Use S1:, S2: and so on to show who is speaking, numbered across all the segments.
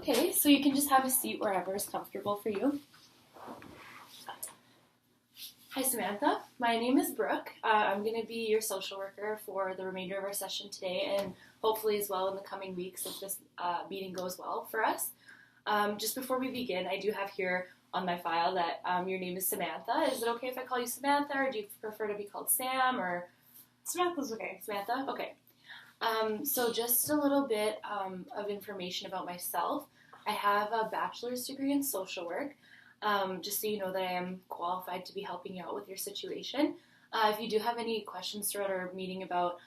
S1: Okay, so you can just have a seat wherever is comfortable for you. Hi Samantha, my name is Brooke. I'm going to be your social worker for the remainder of our session today and hopefully as well in the coming weeks if this meeting goes well for us. Just before we begin, I do have here on my file that your name is Samantha. Is it okay if I call you Samantha or do you prefer to be called Sam or?
S2: Samantha's okay.
S1: Samantha? Okay. So just a little bit of information about myself. I have a bachelor's degree in social work, just so you know that I am qualified to be helping you out with your situation. If you do have any questions throughout our meeting about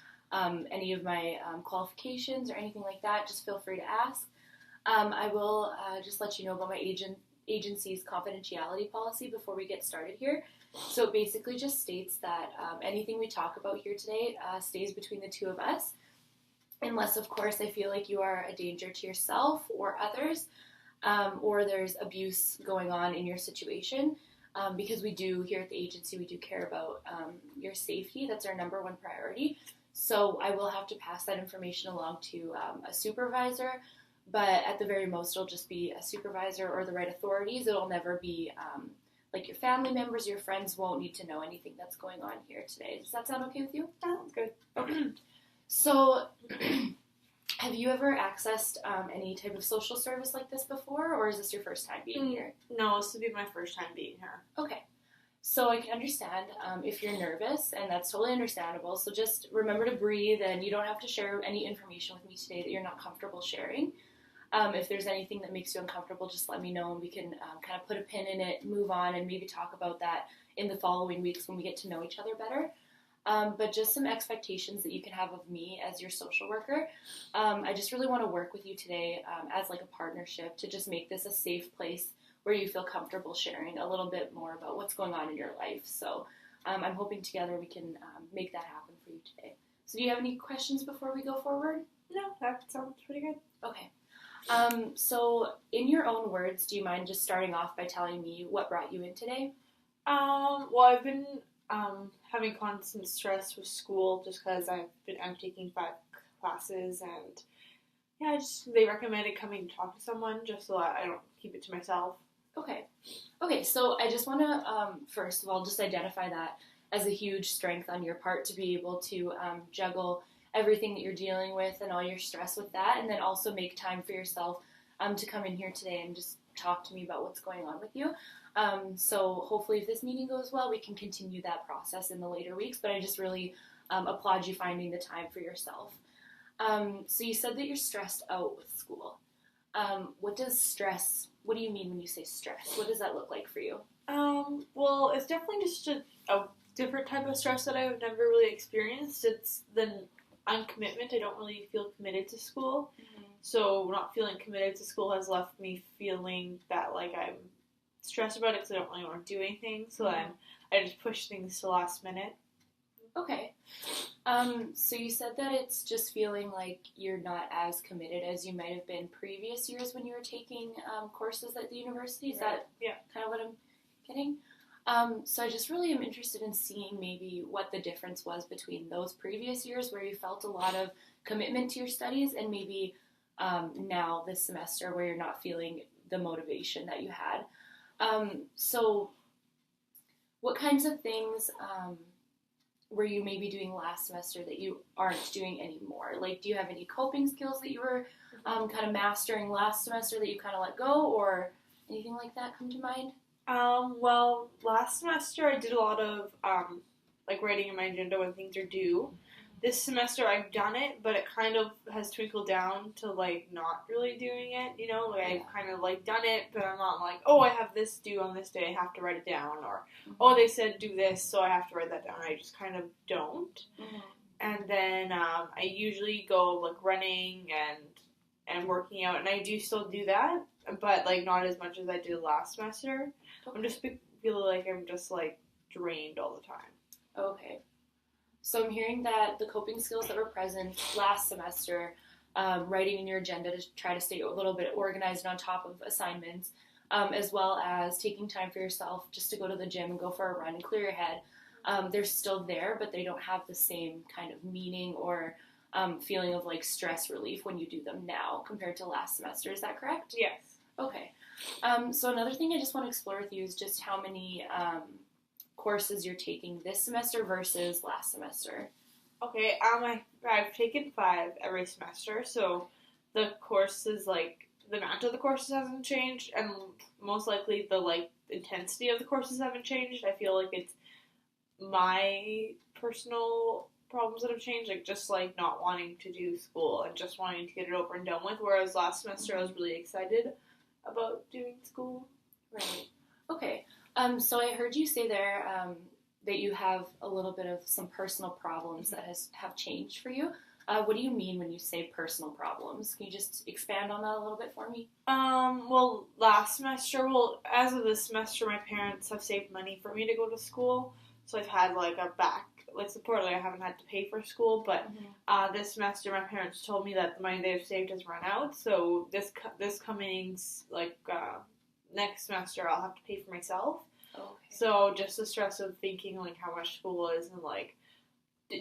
S1: any of my qualifications or anything like that, just feel free to ask. I will just let you know about my agency's confidentiality policy before we get started here. So it basically just states that anything we talk about here today stays between the two of us. Unless, of course, I feel like you are a danger to yourself or others, or there's abuse going on in your situation, because we do, here at the agency, we do care about your safety. That's our number one priority. So I will have to pass that information along to a supervisor, but at the very most, it'll just be a supervisor or the right authorities. It'll never be like your family members, your friends won't need to know anything that's going on here today. Does that sound okay with you?
S2: Sounds good.
S1: Okay. So, have you ever accessed any type of social service like this before, or is this your first time being here?
S2: No, this would be my first time being here.
S1: Okay. So I can understand if you're nervous, and that's totally understandable. So just remember to breathe, and you don't have to share any information with me today that you're not comfortable sharing. If there's anything that makes you uncomfortable, just let me know, and we can kind of put a pin in it, move on, and maybe talk about that in the following weeks when we get to know each other better. But just some expectations that you can have of me as your social worker. I just really want to work with you today as like a partnership to just make this a safe place where you feel comfortable sharing a little bit more about what's going on in your life. So I'm hoping together we can make that happen for you today. So do you have any questions before we go forward?
S2: No, that sounds pretty good.
S1: Okay. So in your own words, do you mind just starting off by telling me what brought you in today?
S2: Well, I've been having constant stress with school just because I'm taking 5 classes and yeah, they recommended coming to talk to someone just so I don't keep it to myself.
S1: Okay, so I just want to, first of all, just identify that as a huge strength on your part to be able to juggle everything that you're dealing with and all your stress with that, and then also make time for yourself to come in here today and just talk to me about what's going on with you. So hopefully if this meeting goes well, we can continue that process in the later weeks, but I just really applaud you finding the time for yourself. So you said that you're stressed out with school. What do you mean when you say stress? What does that look like for you?
S2: Well, it's definitely just a different type of stress that I've never really experienced. It's the uncommitment. I don't really feel committed to school. Mm-hmm. So not feeling committed to school has left me feeling that like I'm stressed about it because I don't really want to do anything. So then I just push things to the last minute.
S1: Okay. So you said that it's just feeling like you're not as committed as you might have been previous years when you were taking courses at the university. Is that kind of what I'm getting? So I just really am interested in seeing maybe what the difference was between those previous years where you felt a lot of commitment to your studies and maybe now this semester where you're not feeling the motivation that you had. So what kinds of things were you maybe doing last semester that you aren't doing anymore? Like, do you have any coping skills that you were kind of mastering last semester that you kind of let go, or anything like that come to mind?
S2: Well, last semester I did a lot of, like, writing in my agenda when things are due. This semester I've done it, but it kind of has twinkled down to, like, not really doing it, you know? Like, I've kind of, like, done it, but I'm not like, oh, I have this due on this day, I have to write it down, or, oh, they said do this, so I have to write that down. I just kind of don't. Mm-hmm. And then I usually go, like, running and working out, and I do still do that, but, like, not as much as I did last semester. Okay. I'm just feeling like I'm just, like, drained all the time.
S1: Okay. So I'm hearing that the coping skills that were present last semester, writing in your agenda to try to stay a little bit organized and on top of assignments, as well as taking time for yourself just to go to the gym and go for a run and clear your head, they're still there, but they don't have the same kind of meaning or feeling of like stress relief when you do them now compared to last semester. Is that correct?
S2: Yes.
S1: Okay. So another thing I just want to explore with you is just how many courses you're taking this semester versus last semester.
S2: Okay, I've taken 5 every semester, so the courses, like, the amount of the courses hasn't changed, and most likely the, like, intensity of the courses haven't changed. I feel like it's my personal problems that have changed, like, just, like, not wanting to do school and just wanting to get it over and done with, whereas last semester I was really excited about doing school.
S1: Right. Okay. So I heard you say there that you have a little bit of some personal problems that have changed for you. What do you mean when you say personal problems? Can you just expand on that a little bit for me?
S2: Well, last semester, as of this semester, my parents have saved money for me to go to school, so I've had, like, a support, like, I haven't had to pay for school, but, this semester, my parents told me that the money they've saved has run out, so this coming, like, next semester, I'll have to pay for myself.
S1: Okay.
S2: So just the stress of thinking, like, how much school is and, like,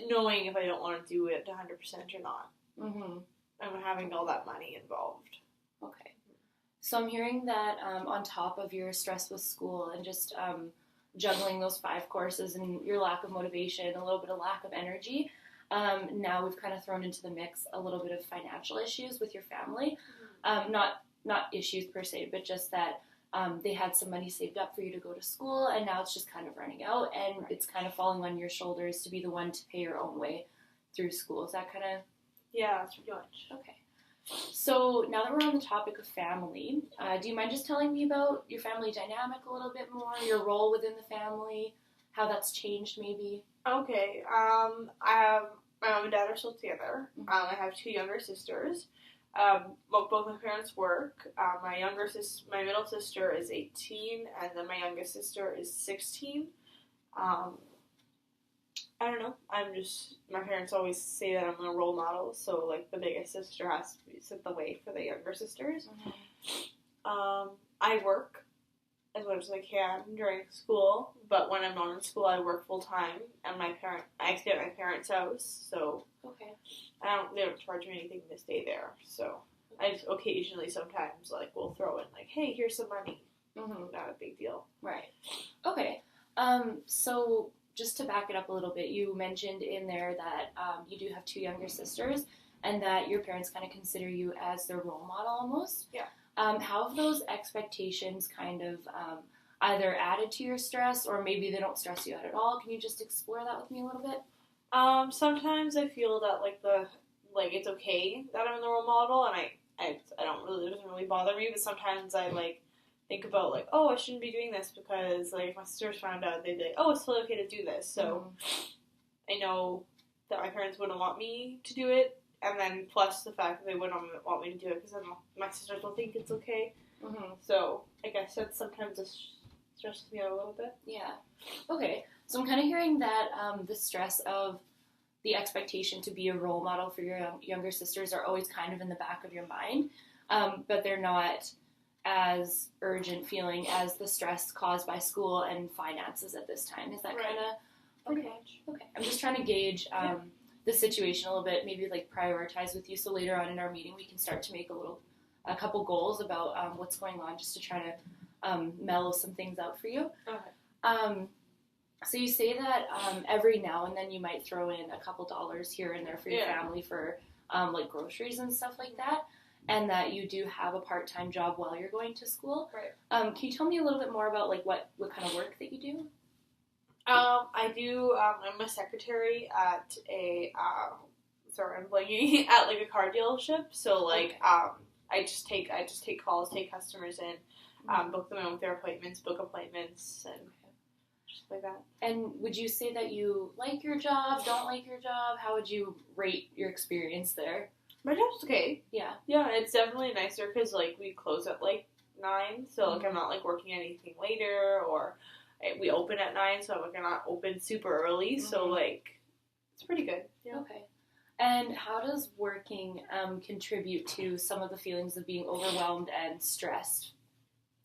S2: knowing if I don't want to do it 100% or not.
S1: Mm-hmm.
S2: And having all that money involved.
S1: Okay. So I'm hearing that on top of your stress with school and just juggling those 5 courses and your lack of motivation, a little bit of lack of energy, now we've kind of thrown into the mix a little bit of financial issues with your family. Not issues per se, but just that they had some money saved up for you to go to school, and now it's just kind of running out, and it's kind of falling on your shoulders to be the one to pay your own way through school. Is that kind of...
S2: Yeah, that's pretty much.
S1: Okay. So now that we're on the topic of family, do you mind just telling me about your family dynamic a little bit more, your role within the family, how that's changed maybe?
S2: Okay. I have my mom and dad are still together. I have 2 younger sisters. Both my parents work. My middle sister is 18, and then my youngest sister is 16. I don't know. My parents always say that I'm a role model, so, like, the biggest sister has to set the way for the younger sisters. I work as much as I can during school, but when I'm not in school, I work full time, and I stay at my parents' house, so
S1: Okay.
S2: they don't charge me anything to stay there, so I just occasionally sometimes, like, will throw in, like, hey, here's some money. Not a big deal.
S1: Right. Okay. So just to back it up a little bit, you mentioned in there that you do have 2 younger sisters and that your parents kind of consider you as their role model almost.
S2: Yeah.
S1: How have those expectations kind of either added to your stress, or maybe they don't stress you out at all? Can you just explore that with me a little bit?
S2: Sometimes I feel that, like, it's okay that I'm the role model, and I don't really, it doesn't really bother me, but sometimes I, like, think about, like, oh, I shouldn't be doing this because, like, if my sisters found out, they'd be like, oh, it's totally okay to do this. So I know that my parents wouldn't want me to do it, and then plus the fact that they wouldn't want me to do it because then my sisters will think it's okay. So I guess that sometimes it stresses me out a little bit.
S1: Yeah. Okay. So I'm kind of hearing that the stress of the expectation to be a role model for your younger sisters are always kind of in the back of your mind, but they're not as urgent feeling as the stress caused by school and finances at this time. Is that
S2: Right.
S1: kind of...
S2: Pretty
S1: Okay.
S2: much.
S1: Okay. I'm just trying to gauge the situation a little bit, maybe, like, prioritize with you, so later on in our meeting we can start to make a couple goals about what's going on, just to try to mellow some things out for you.
S2: Okay.
S1: So you say that every now and then you might throw in a couple dollars here and there for your family for like groceries and stuff like that, and that you do have a part-time job while you're going to school.
S2: Right.
S1: Can you tell me a little bit more about, like, what kind of work that you do?
S2: I do, I'm a secretary at I'm blanking, at, like, a car dealership, so, like, I just take calls, take customers in, book them in with their appointments, book appointments, and just like that.
S1: And would you say that you like your job, don't like your job? How would you rate your experience there?
S2: My job's okay.
S1: Yeah.
S2: Yeah, it's definitely nicer because, like, we close at, like, 9, so, like, I'm not, like, working anything later, or we open at 9, so I'm not open super early, so, like, it's pretty good. Yeah.
S1: Okay. And how does working contribute to some of the feelings of being overwhelmed and stressed?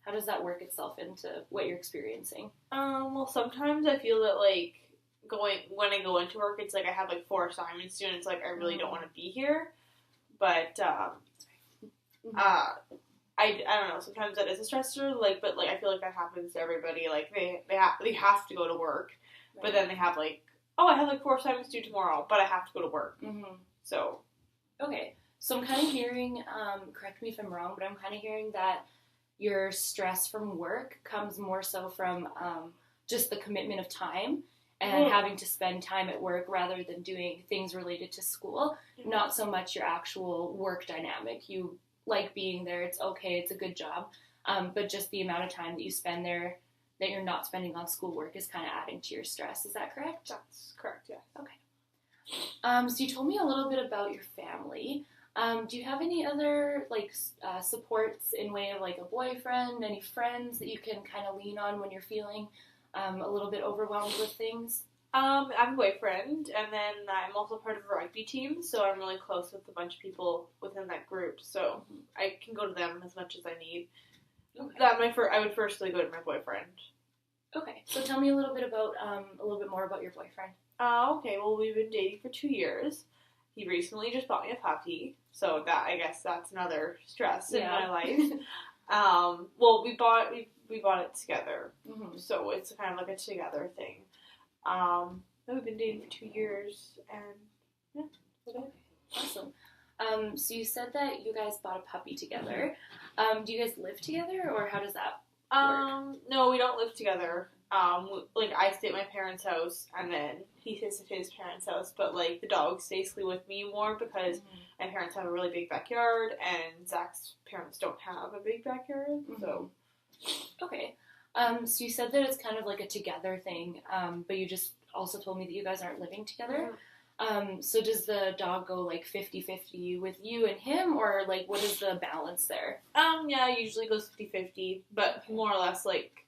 S1: How does that work itself into what you're experiencing?
S2: Well, sometimes I feel that, like, when I go into work, it's like I have like 4 assignments due, and it's like I really don't want to be here. But I don't know. Sometimes that is a stressor. Like, but like I feel like that happens to everybody. Like they have to go to work, right. But then they have like, oh, I have like 4 assignments due tomorrow, but I have to go to work. Mm-hmm. So
S1: okay. So I'm kind of hearing. Correct me if I'm wrong, but I'm kind of hearing that your stress from work comes more so from just the commitment of time and having to spend time at work rather than doing things related to school. Mm-hmm. Not so much your actual work dynamic. You like being there. It's okay. It's a good job. But just the amount of time that you spend there that you're not spending on schoolwork is kind of adding to your stress. Is that correct?
S2: That's correct, yes.
S1: Okay. So you told me a little bit about your family. Do you have any other supports in way of like a boyfriend, any friends that you can kind of lean on when you're feeling a little bit overwhelmed with things?
S2: I have a boyfriend, and then I'm also part of a rugby team, so I'm really close with a bunch of people within that group, so I can go to them as much as I need. Okay. I would firstly go to my boyfriend.
S1: Okay, so tell me a little bit more about your boyfriend.
S2: Okay, well, we've been dating for 2 years. He recently just bought me a puppy, so that I guess that's another stress in my life. Well, we bought it together, so it's kind of like a together thing. We've been dating for 2 years, and yeah.
S1: Okay. Awesome. So you said that you guys bought a puppy together. Do you guys live together, or how does that work?
S2: No, we don't live together. I stay at my parents' house, and then he stays at his parents' house, but, like, the dog stays with me more because my parents have a really big backyard, and Zach's parents don't have a big backyard, so.
S1: Okay. So you said that it's kind of like a together thing, but you just also told me that you guys aren't living together. So does the dog go, like, 50-50 with you and him, or, like, what is the balance there?
S2: Yeah, it usually goes 50-50, but more or less, like,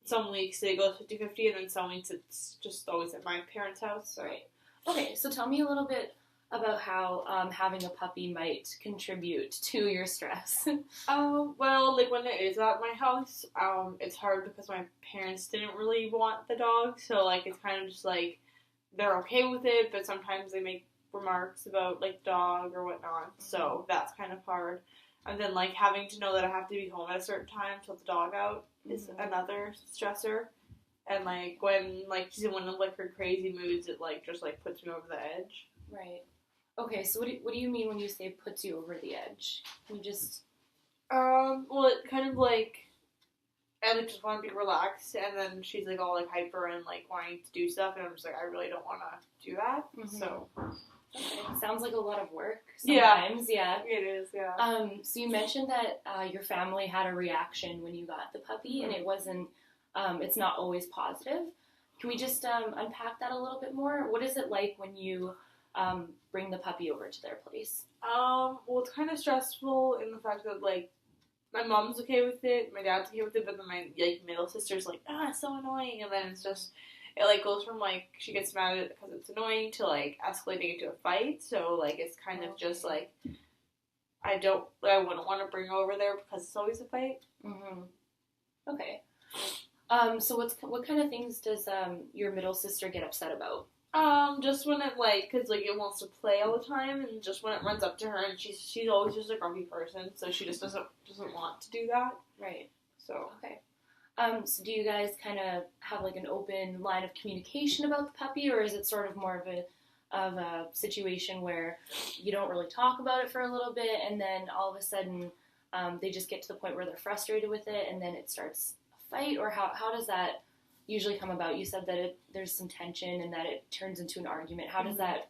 S2: some weeks it goes 50-50, and then some weeks it's just always at my parents' house. So.
S1: Right. Okay, so tell me a little bit about how having a puppy might contribute to your stress.
S2: Well, like, when it is at my house, it's hard because my parents didn't really want the dog, so, like, it's kind of just, like, they're okay with it, but sometimes they make remarks about, like, dog or whatnot, so that's kind of hard. And then, like, having to know that I have to be home at a certain time to let the dog out is another stressor. And, like, when, like, she's in one of, like, her crazy moods, it, like, just, like, puts me over the edge.
S1: Right. Okay, so what do you mean when you say puts you over the edge? Can you just...
S2: Well, it kind of, like, I just want to be relaxed, and then she's, like, all, like, hyper and, like, wanting to do stuff, and I'm just like, I really don't want to do that, so...
S1: Okay. Sounds like a lot of work sometimes. Yeah.
S2: It is, yeah.
S1: So you mentioned that your family had a reaction when you got the puppy, and it wasn't, it's not always positive. Can we just unpack that a little bit more? What is it like when you bring the puppy over to their place?
S2: Well, it's kind of stressful in the fact that, like, my mom's okay with it, my dad's okay with it, but then my, like, middle sister's like, it's so annoying, and then it's just... It, like, goes from, like, she gets mad at it because it's annoying to, like, escalating into a fight. So, like, it's kind of just, like, I wouldn't want to bring her over there because it's always a fight.
S1: Okay. So what kind of things does your middle sister get upset about?
S2: Just when it, like, because, like, it wants to play all the time, and just when it runs up to her, and she's always just a grumpy person, so she just doesn't want to do that.
S1: Right.
S2: So.
S1: Okay. So do you guys kind of have, like, an open line of communication about the puppy, or is it sort of more of a situation where you don't really talk about it for a little bit, and then all of a sudden they just get to the point where they're frustrated with it, and then it starts a fight, or how does that usually come about? You said that there's some tension and that it turns into an argument. How does that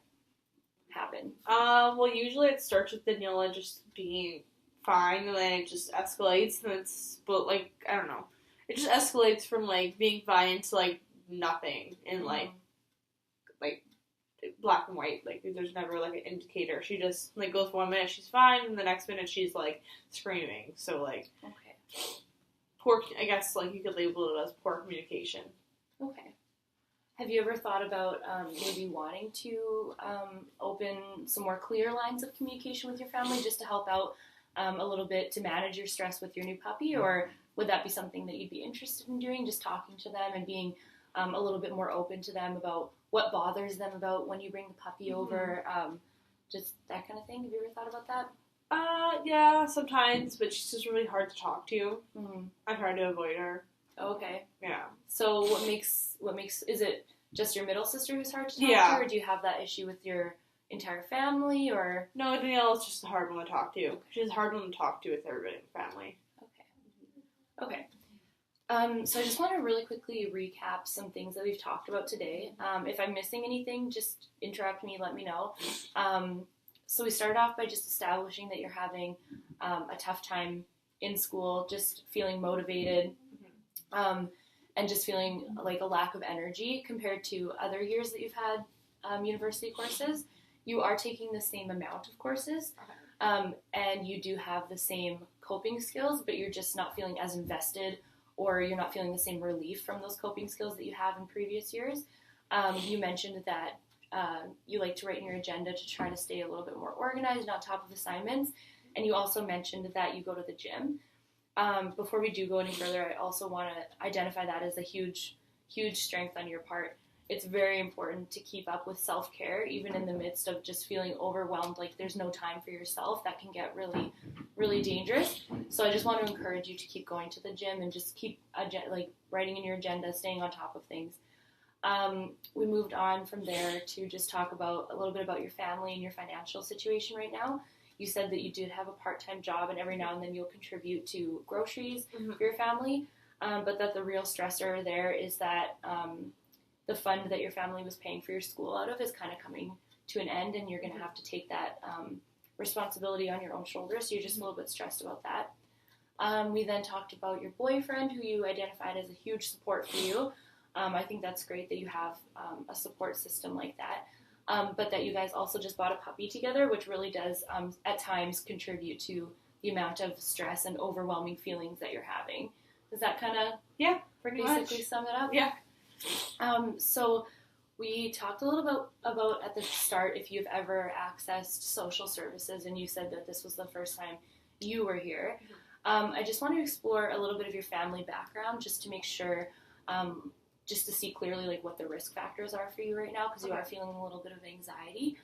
S1: happen?
S2: Well, usually it starts with Daniela just being fine, and then it just escalates, and but, like, I don't know. It just escalates from, like, being fine to, like, nothing in, like, black and white. Like, there's never, like, an indicator. She just, like, goes 1 minute, she's fine, and the next minute she's, like, screaming. So, like, poor, I guess, like, you could label it as poor communication.
S1: Okay. Have you ever thought about maybe wanting to open some more clear lines of communication with your family just to help out a little bit to manage your stress with your new puppy, or would that be something that you'd be interested in doing, just talking to them and being a little bit more open to them about what bothers them about when you bring the puppy over, just that kind of thing. Have you ever thought about that?
S2: Yeah, sometimes, but she's just really hard to talk to.
S1: Mm-hmm.
S2: I try to avoid her.
S1: Okay.
S2: Yeah.
S1: So what makes, is it just your middle sister who's hard to talk to, or do you have that issue with your entire family, or?
S2: No, Danielle's just a hard one to talk to. She's a hard one to talk to with everybody in the family.
S1: Okay. So I just want to really quickly recap some things that we've talked about today. If I'm missing anything, just interrupt me, let me know. So we started off by just establishing that you're having a tough time in school, just feeling motivated, and just feeling like a lack of energy compared to other years that you've had university courses. You are taking the same amount of courses, and you do have the same coping skills, but you're just not feeling as invested, or you're not feeling the same relief from those coping skills that you have in previous years. You mentioned that you like to write in your agenda to try to stay a little bit more organized and on top of assignments, and you also mentioned that you go to the gym. Before we do go any further, I also want to identify that as a huge strength on your part. It's very important to keep up with self-care, even in the midst of just feeling overwhelmed, like there's no time for yourself. That can get really, really dangerous. So I just want to encourage you to keep going to the gym and just keep writing in your agenda, staying on top of things. We moved on from there to just talk about a little bit about your family and your financial situation right now. You said that you did have a part-time job, and every now and then you'll contribute to groceries for your family, but that the real stressor there is that the fund that your family was paying for your school out of is kind of coming to an end, and you're going to have to take that responsibility on your own shoulders, so you're just a little bit stressed about that. We then talked about your boyfriend, who you identified as a huge support for you. I think that's great that you have a support system like that, but that you guys also just bought a puppy together, which really does at times contribute to the amount of stress and overwhelming feelings that you're having. Does that kind of basically sum it up?
S2: Yeah.
S1: So we talked a little about at the start if you've ever accessed social services, and you said that this was the first time you were here. I just want to explore a little bit of your family background just to make sure, just to see clearly like what the risk factors are for you right now, because you are feeling a little bit of anxiety.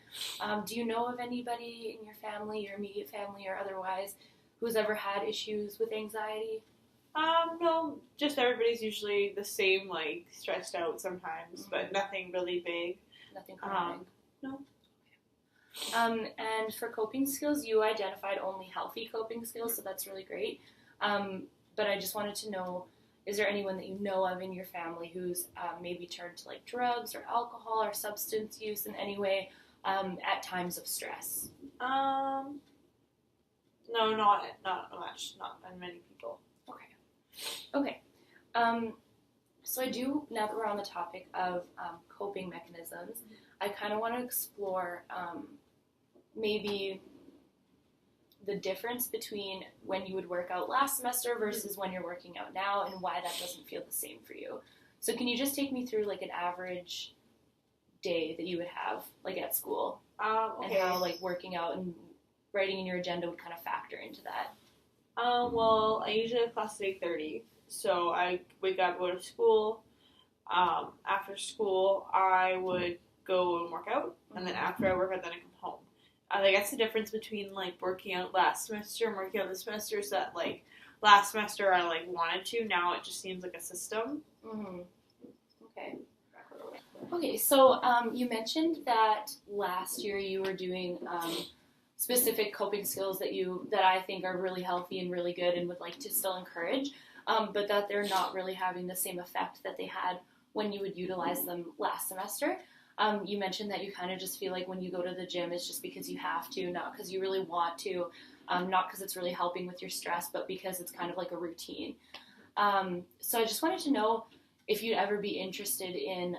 S1: Do you know of anybody in your family, your immediate family or otherwise, who's ever had issues with anxiety?
S2: No, just everybody's usually the same, like, stressed out sometimes, but nothing really big.
S1: Nothing chronic?
S2: No.
S1: And for coping skills, you identified only healthy coping skills, so that's really great. But I just wanted to know, is there anyone that you know of in your family who's maybe turned to, like, drugs or alcohol or substance use in any way at times of stress?
S2: No, not much. Not many people.
S1: Okay. So I do, now that we're on the topic of coping mechanisms, I kind of want to explore maybe the difference between when you would work out last semester versus when you're working out now, and why that doesn't feel the same for you. So can you just take me through like an average day that you would have like at school, and how like working out and writing in your agenda would kind of factor into that?
S2: Well, I usually have class at 8:30, so I wake up, go to school. After school, I would go and work out, and then after I work out, then I come home. I think that's the difference between, like, working out last semester and working out this semester, is that, like, last semester I, like, wanted to, now it just seems like a system.
S1: Okay, so you mentioned that last year you were doing specific coping skills that I think are really healthy and really good and would like to still encourage, but that they're not really having the same effect that they had when you would utilize them last semester. You mentioned that you kind of just feel like when you go to the gym, it's just because you have to, not because you really want to, not because it's really helping with your stress, but because it's kind of like a routine. So I just wanted to know if you'd ever be interested in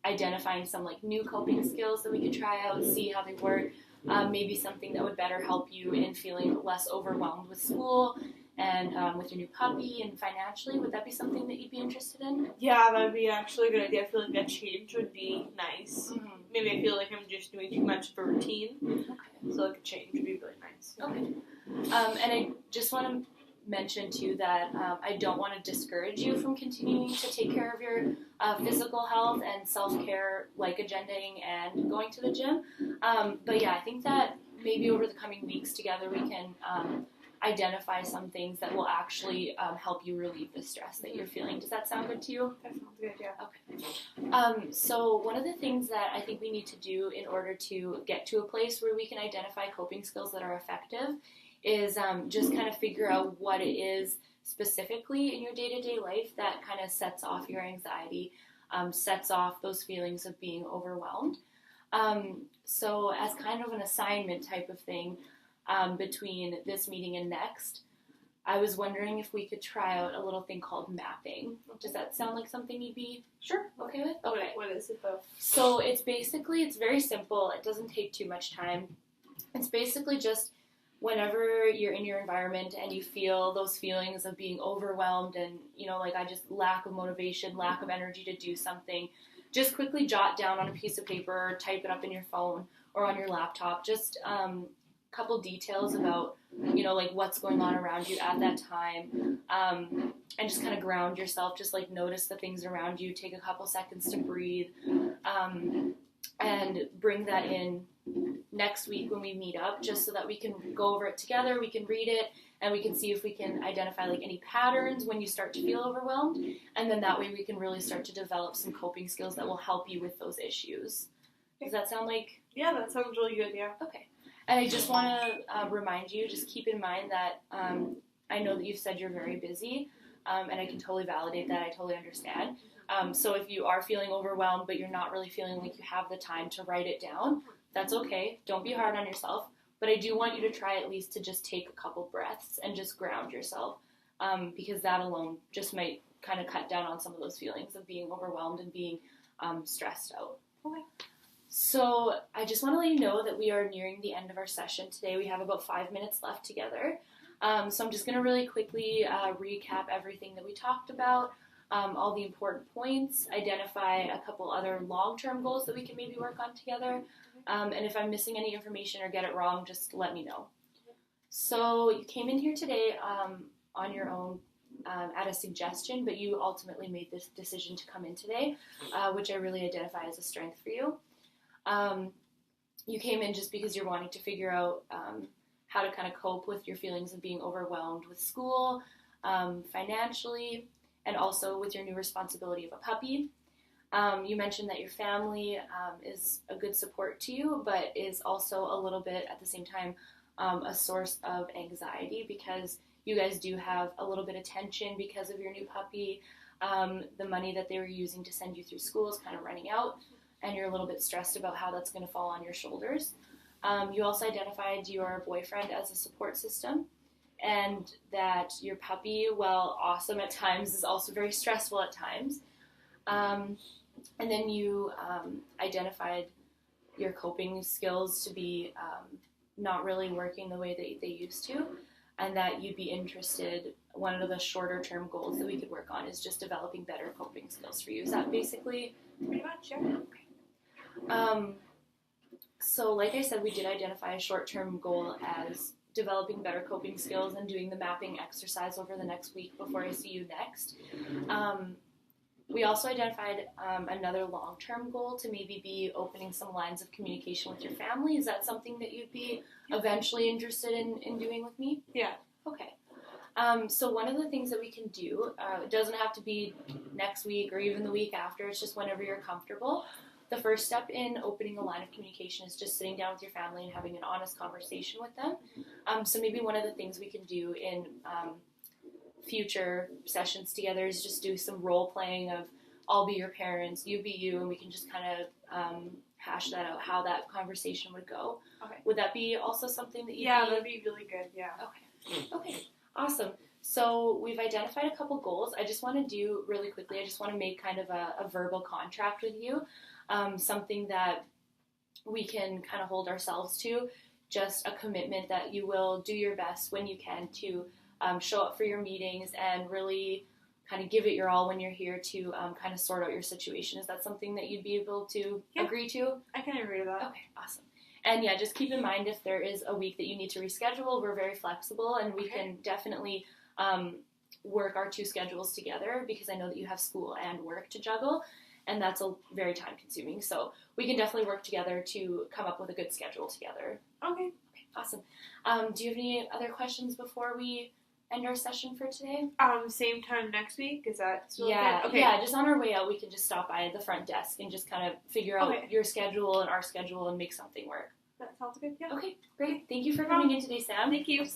S1: identifying some like new coping skills that we could try out, see how they work, maybe something that would better help you in feeling less overwhelmed with school and with your new puppy and financially. Would that be something that you'd be interested in?
S2: Yeah, that would be actually a good idea. I feel like that change would be nice. Maybe I feel like I'm just doing too much of a routine. So like a change would be really nice.
S1: Okay. And I just want to mention too that I don't want to discourage you from continuing to take care of your physical health and self-care, like agendaing and going to the gym. But yeah, I think that maybe over the coming weeks together we can identify some things that will actually help you relieve the stress that you're feeling. Does that sound good to you?
S2: That sounds good, yeah.
S1: Okay. So one of the things that I think we need to do in order to get to a place where we can identify coping skills that are effective is just kind of figure out what it is specifically in your day-to-day life that kind of sets off your anxiety, sets off those feelings of being overwhelmed. So as kind of an assignment type of thing, between this meeting and next, I was wondering if we could try out a little thing called mapping. Does that sound like something you'd be okay with? Okay.
S2: What is it though?
S1: So it's very simple. It doesn't take too much time. It's basically just whenever you're in your environment and you feel those feelings of being overwhelmed and, like I just lack of motivation, lack of energy to do something, just quickly jot down on a piece of paper or type it up in your phone or on your laptop, just couple details about like what's going on around you at that time, and just kind of ground yourself, just like notice the things around you, take a couple seconds to breathe, and bring that in next week when we meet up, just so that we can go over it together, we can read it, and we can see if we can identify like any patterns when you start to feel overwhelmed, and then that way we can really start to develop some coping skills that will help you with those issues. Does that sound like?
S2: Yeah, that sounds really good, yeah.
S1: Okay. And I just want to remind you, just keep in mind that I know that you've said you're very busy, and I can totally validate that. I totally understand. So if you are feeling overwhelmed, but you're not really feeling like you have the time to write it down, that's okay. Don't be hard on yourself. But I do want you to try at least to just take a couple breaths and just ground yourself, because that alone just might kind of cut down on some of those feelings of being overwhelmed and being stressed out.
S2: Okay.
S1: So I just want to let you know that we are nearing the end of our session today. We have about 5 minutes left together. So I'm just going to really quickly recap everything that we talked about, all the important points, identify a couple other long-term goals that we can maybe work on together. And if I'm missing any information or get it wrong, just let me know. So you came in here today on your own at a suggestion, but you ultimately made this decision to come in today, which I really identify as a strength for you. You came in just because you're wanting to figure out how to kind of cope with your feelings of being overwhelmed with school, financially, and also with your new responsibility of a puppy. You mentioned that your family is a good support to you, but is also a little bit, at the same time, a source of anxiety because you guys do have a little bit of tension because of your new puppy. The money that they were using to send you through school is kind of running out, and you're a little bit stressed about how that's going to fall on your shoulders. You also identified your boyfriend as a support system, and that your puppy, while awesome at times, is also very stressful at times. And then you identified your coping skills to be not really working the way that they used to, and that you'd be interested, one of the shorter term goals that we could work on is just developing better coping skills for you. Is that basically?
S2: Pretty much, yeah.
S1: Okay. So like I said, we did identify a short-term goal as developing better coping skills and doing the mapping exercise over the next week before I see you next. We also identified another long-term goal to maybe be opening some lines of communication with your family. Is that something that you'd be eventually interested in doing with me?
S2: Yeah.
S1: Okay. So one of the things that we can do, it doesn't have to be next week or even the week after, it's just whenever you're comfortable. The first step in opening a line of communication is just sitting down with your family and having an honest conversation with them. So maybe one of the things we can do in future sessions together is just do some role playing of I'll be your parents, you be you, and we can just kind of hash that out, how that conversation would go.
S2: Okay.
S1: Would that be also something that you?
S2: Yeah, that'd be really good. Yeah.
S1: Okay. Awesome. So we've identified a couple goals. I just want to do really quickly. I just want to make kind of a verbal contract with you, something that we can kind of hold ourselves to. Just a commitment that you will do your best when you can to show up for your meetings and really kind of give it your all when you're here to kind of sort out your situation. Is that something that you'd be able to agree to?
S2: I can agree to that.
S1: Okay, awesome. And yeah, just keep in mind if there is a week that you need to reschedule, we're very flexible and we can definitely work our two schedules together, because I know that you have school and work to juggle, and that's very time consuming. So we can definitely work together to come up with a good schedule together.
S2: Okay.
S1: Awesome. Do you have any other questions before we end our session for today?
S2: Same time next week? Is that still
S1: yeah,
S2: good? Okay.
S1: Yeah, just on our way out, we can just stop by the front desk and just kind of figure out your schedule and our schedule and make something work.
S2: That sounds good, yeah.
S1: Okay, great. Thank you for coming in today, Sam.
S2: Thank you.